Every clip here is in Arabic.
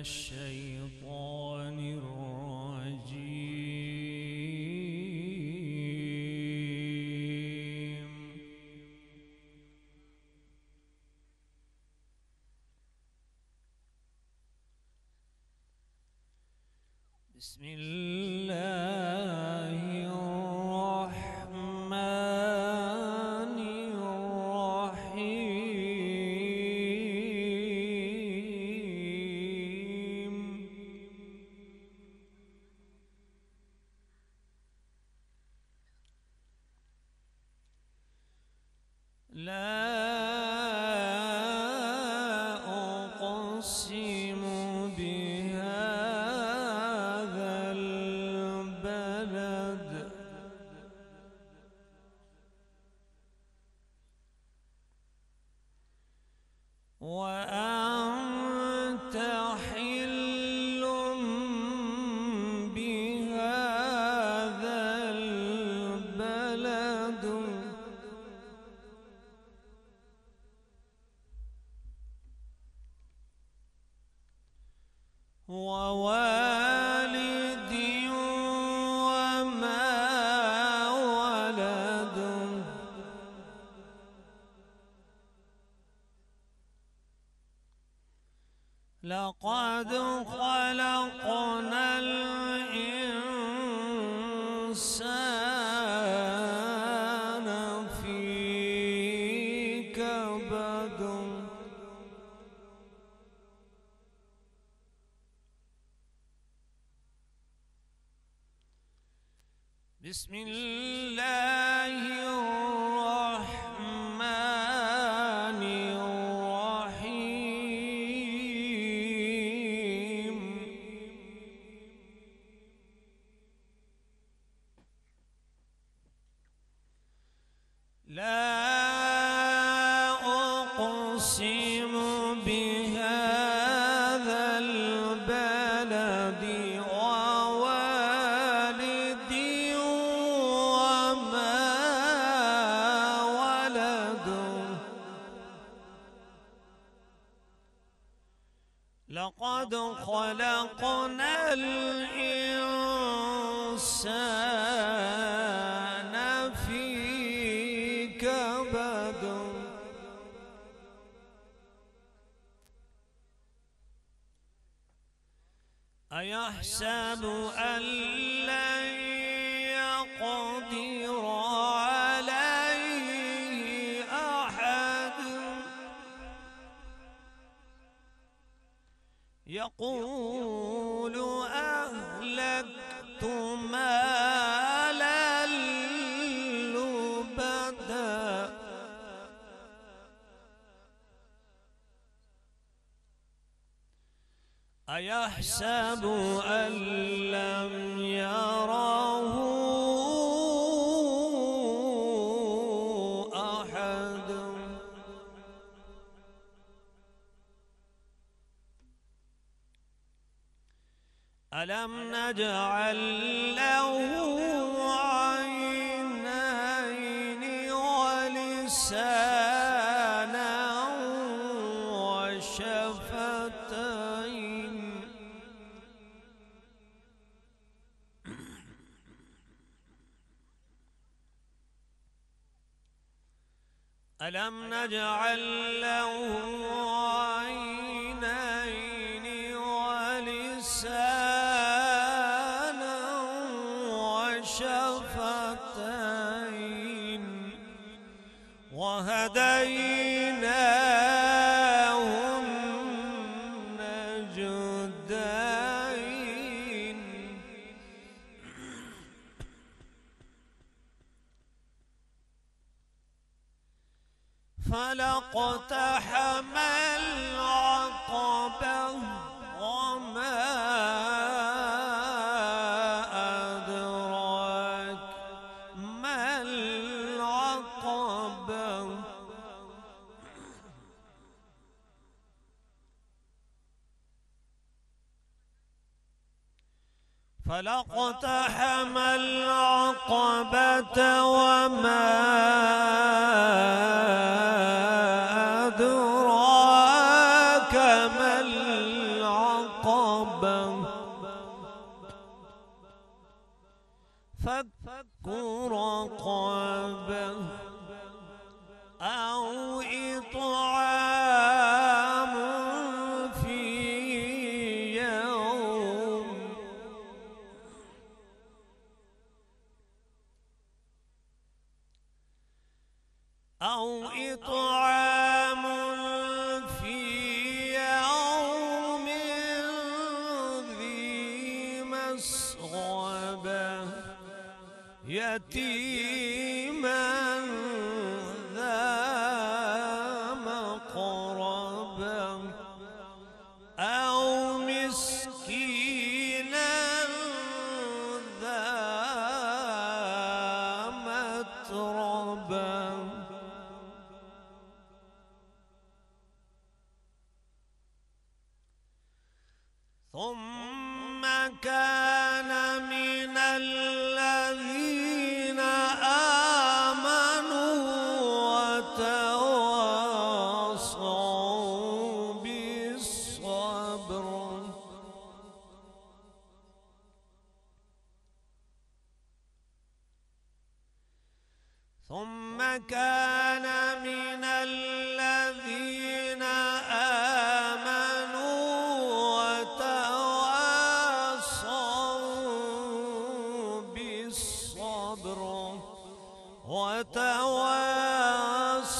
الشيطان الرجيم. بسم الله الرحمن الرحيم. لا أقسم بهذا البلد وأنت حل بهذا البلد ووالد وما ولد. لقد خلقنا الإنسان في كبد. بسم الله الرحمن الرحيم. لا أقسم بهذا البلد ووالد وما ولد. لقد خلقنا الإنسان في كبد. أيحسب أن لن يقدر عليه أحد. يقول أهلكت مالا لبدا. أيحسب أن لم يره أحد. ألم نجعل له عينين ولسانا وشفتين. ألم نجعل له عينين ولسانا وشفتين وهديناه النجدين. فلاقتحم العقبة وما أدراك ما العقبة. فلاقتحم العقبة وما أدراك ما العقبة. رقبة فك رقبة أو إطعام في يوم أو إطعام في يوم ذي مسغبة يتيما ذا مقربة أو مسكينا ذا متربة ثم كان من الذين آمنوا وتواصوا بالصبر ثم كان من الذين آمنوا وتواصوا بالصبر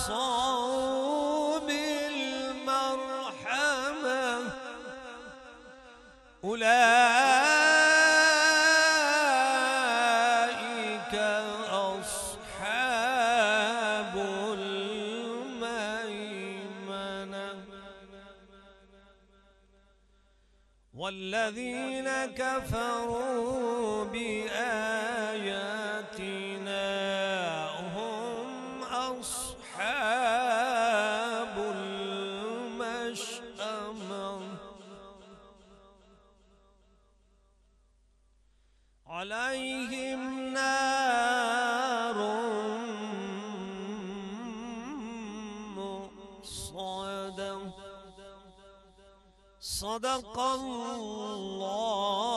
وتواصوا بالمرحمة أولئك أصحاب الميمنة والذين كفروا بآياتنا هم أصحاب المشأمة عليهم نار مؤصدة صدق الله